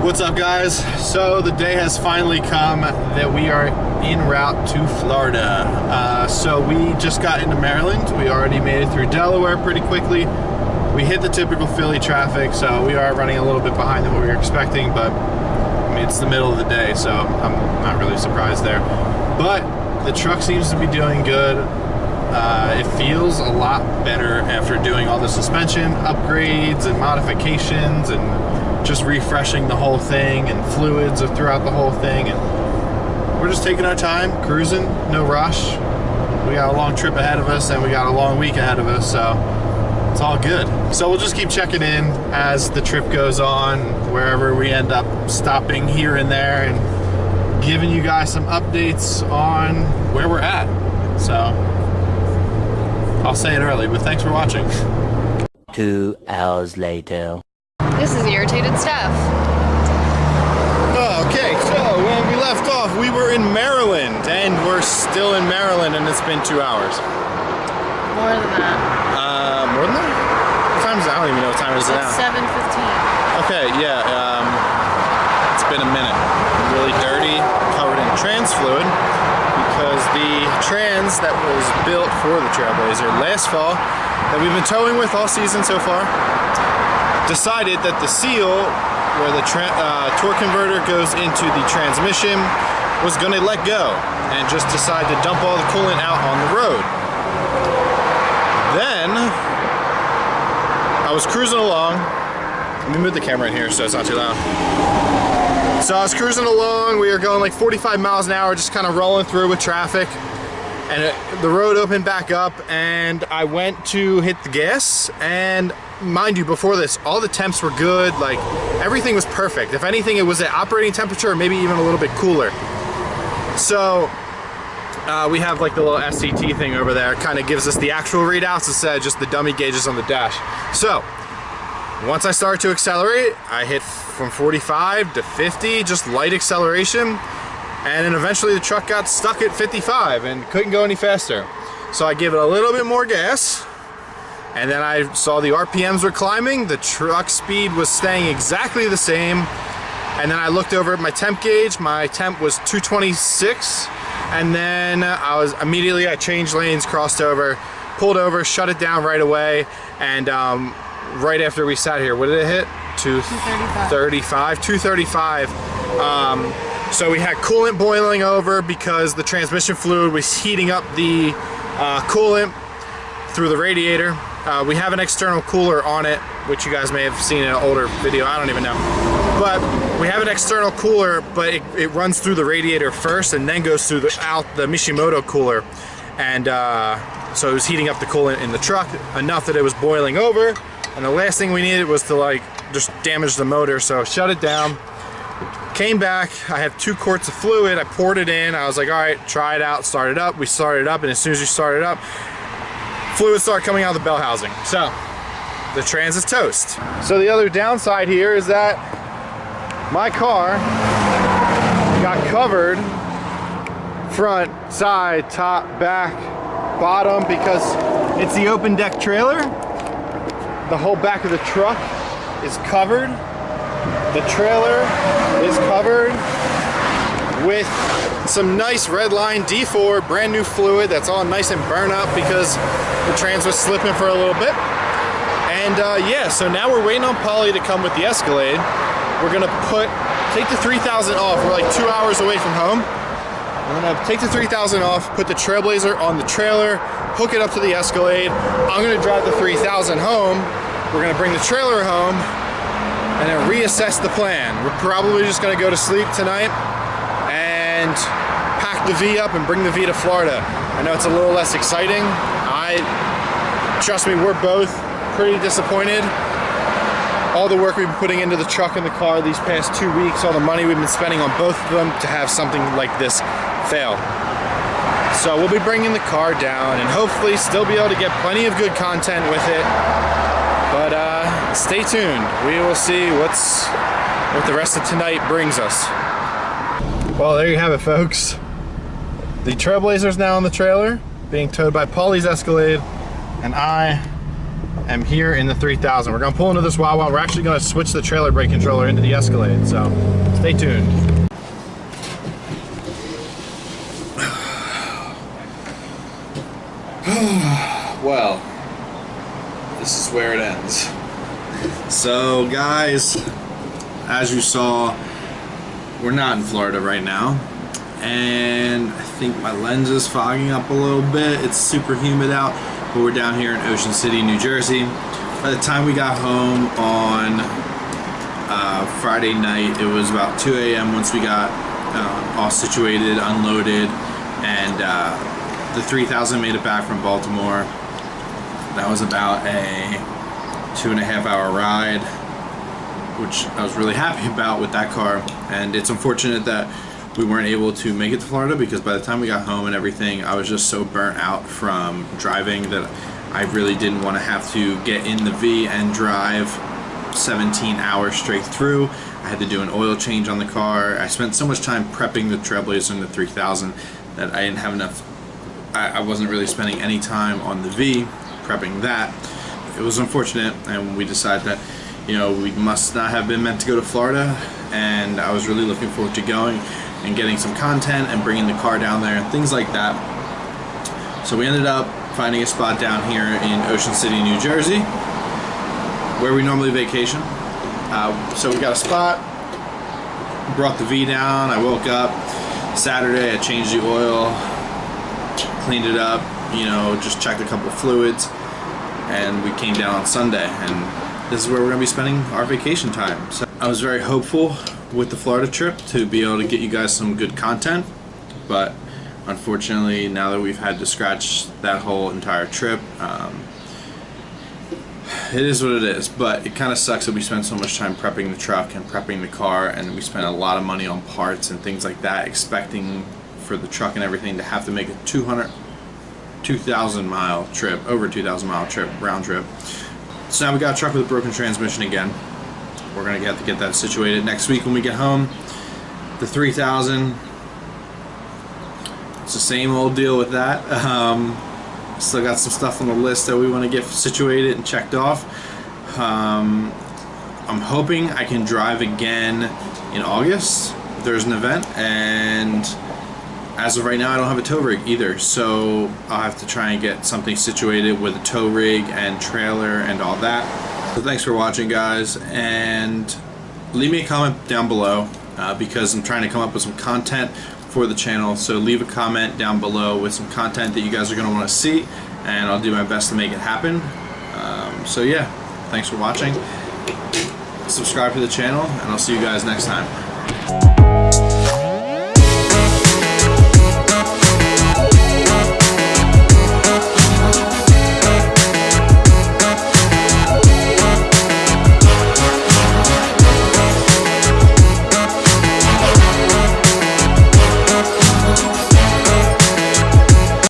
What's up, guys? So the day has finally come that we are en route to Florida. So we just got into Maryland. We already made it through Delaware pretty quickly. We hit the typical Philly traffic, so we are running a little bit behind than what we were expecting, but I mean, it's the middle of the day, so I'm not really surprised there. But the truck seems to be doing good. It feels a lot better after doing all the suspension upgrades and modifications and just refreshing the whole thing, and fluids throughout the whole thing. And we're just taking our time, cruising, no rush. We got a long trip ahead of us and we got a long week ahead of us, so it's all good. So we'll just keep checking in as the trip goes on, wherever we end up stopping here and there, and giving you guys some updates on where we're at. So I'll say it early, but thanks for watching. 2 hours later. This is irritated Steph. Okay, so when we left off, we were in Maryland, and we're still in Maryland, and it's been 2 hours. More than that. More than that? What time is it? I don't even know what time it is now. It's 7:15. Okay, yeah, it's been a minute. Really dirty, covered in trans fluid, because the trans that was built for the Trailblazer last fall, that we've been towing with all season so far, decided that the seal where the torque converter goes into the transmission was going to let go and just decide to dump all the coolant out on the road. Then I was cruising along. Let me move the camera in here so it's not too loud. So I was cruising along. We were going like 45 miles an hour, just kind of rolling through with traffic. And the road opened back up, and I went to hit the gas, and mind you, before this, all the temps were good, like everything was perfect. If anything, it was at operating temperature, or maybe even a little bit cooler. So we have like the little SCT thing over there, kind of gives us the actual readouts instead of just the dummy gauges on the dash. So once I started to accelerate, I hit from 45 to 50, just light acceleration. And then eventually the truck got stuck at 55 and couldn't go any faster. So I gave it a little bit more gas, and then I saw the RPMs were climbing, the truck speed was staying exactly the same, and then I looked over at my temp gauge. My temp was 226, and then I changed lanes, crossed over, pulled over, shut it down right away, and right after we sat here, what did it hit? 235. 235. So we had coolant boiling over because the transmission fluid was heating up the coolant through the radiator. We have an external cooler on it, which you guys may have seen in an older video, I don't even know. But we have an external cooler, but it runs through the radiator first and then goes through out the Mishimoto cooler. And so it was heating up the coolant in the truck enough that it was boiling over. And the last thing we needed was to like just damage the motor, so shut it down. Came back, I have 2 quarts of fluid, I poured it in, I was like, all right, try it out, start it up. We started up, and as soon as you started up, fluid started coming out of the bell housing. So, the trans is toast. So the other downside here is that my car got covered front, side, top, back, bottom, because it's the open deck trailer. The whole back of the truck is covered. The trailer is covered with some nice Redline D4 brand new fluid that's all nice and burnt up because the trans was slipping for a little bit. And yeah, so now we're waiting on Polly to come with the Escalade. We're gonna take the 3000 off. We're like 2 hours away from home. We're gonna take the 3000 off, put the Trailblazer on the trailer, hook it up to the Escalade. I'm gonna drive the 3000 home. We're gonna bring the trailer home, and then reassess the plan. We're probably just gonna go to sleep tonight and pack the V up and bring the V to Florida. I know it's a little less exciting. Trust me, we're both pretty disappointed. All the work we've been putting into the truck and the car these past 2 weeks, all the money we've been spending on both of them to have something like this fail. So we'll be bringing the car down and hopefully still be able to get plenty of good content with it. But stay tuned. We will see what the rest of tonight brings us. Well, there you have it, folks. The Trailblazer's now on the trailer, being towed by Paulie's Escalade, and I am here in the 3000. We're gonna pull into this Wawa. We're actually gonna switch the trailer brake controller into the Escalade, so stay tuned. Well, this is where it ends. So guys, as you saw, we're not in Florida right now, and I think my lens is fogging up a little bit. It's super humid out, but we're down here in Ocean City, New Jersey. By the time we got home on Friday night, it was about 2 a.m. once we got all situated, unloaded, and the 3000 made it back from Baltimore. That was about a 2.5 hour ride, which I was really happy about with that car. And it's unfortunate that we weren't able to make it to Florida, because by the time we got home and everything, I was just so burnt out from driving that I really didn't want to have to get in the V and drive 17 hours straight through. I had to do an oil change on the car. I spent so much time prepping the Trailblazer and the 3000 that I didn't have enough. I wasn't really spending any time on the V prepping that. It was unfortunate, and we decided that, you know, we must not have been meant to go to Florida, and I was really looking forward to going and getting some content and bringing the car down there and things like that. So we ended up finding a spot down here in Ocean City, New Jersey, where we normally vacation. So we got a spot, brought the V down. I woke up Saturday, I changed the oil, cleaned it up, you know, just checked a couple fluids, and we came down on Sunday, and this is where we're gonna be spending our vacation time. So I was very hopeful with the Florida trip to be able to get you guys some good content, but unfortunately, now that we've had to scratch that whole entire trip, it is what it is. But it kind of sucks that we spend so much time prepping the truck and prepping the car, and we spend a lot of money on parts and things like that, expecting for the truck and everything to have to make a 2,000 mile trip, over 2,000 mile trip, round trip. So now we got a truck with a broken transmission again. We're gonna have to get that situated next week when we get home. The 3000, it's the same old deal with that. Still got some stuff on the list that we want to get situated and checked off. I'm hoping I can drive again in August. There's an event, and as of right now, I don't have a tow rig either, so I'll have to try and get something situated with a tow rig and trailer and all that. So thanks for watching, guys, and leave me a comment down below, because I'm trying to come up with some content for the channel. So leave a comment down below with some content that you guys are going to want to see, and I'll do my best to make it happen. So yeah, thanks for watching. Subscribe to the channel, and I'll see you guys next time.